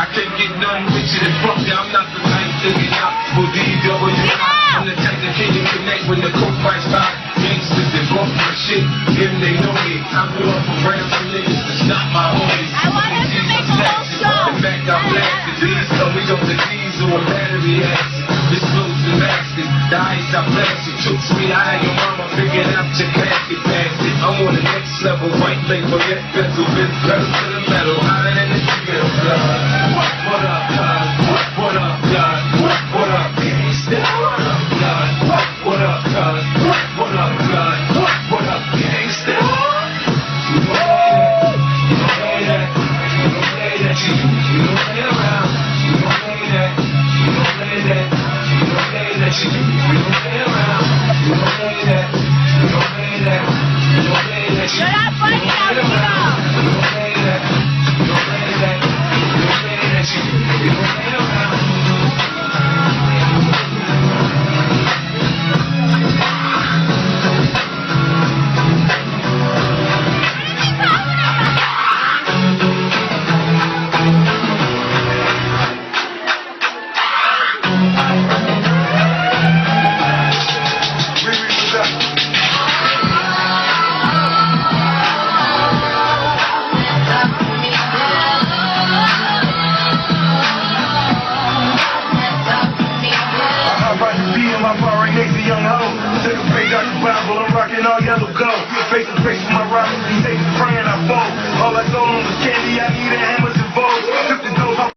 I can't get nothing with you to fuck you. I'm not the type to get out for DW. I'm the type that can't connect when the coke price pop. Gangsters that bump my shit, them they know me. I blew up around some niggas to stop my homies. I want him to make a whole show. In fact, I blasted these, so we got the diesel or battery acid. This flows and basket, the ice I blasted. Took me out of your mama, figured out your casket basket. I'm on the next level, white label, get bezel, been pedal to the metal, hotter than the skill blood. What up, God? What up, God? What up, gangsta? What up, God? What up, God? What up, God? What up, gangsta? You don't play that. You don't play that. You don't play that. You don't play around. You don't play that. You don't play that. You don't play that. You don't play around. You don't play that. You don't play that. You don't play that. You're not funny now, Tito. You don't play that. You don't play that. You don't play that. You don't play around. Young hoe, take a page out the Bible, I'm rocking all yellow gold. Face to face with my rivals, these haters praying I fall. All I told them was candy, I need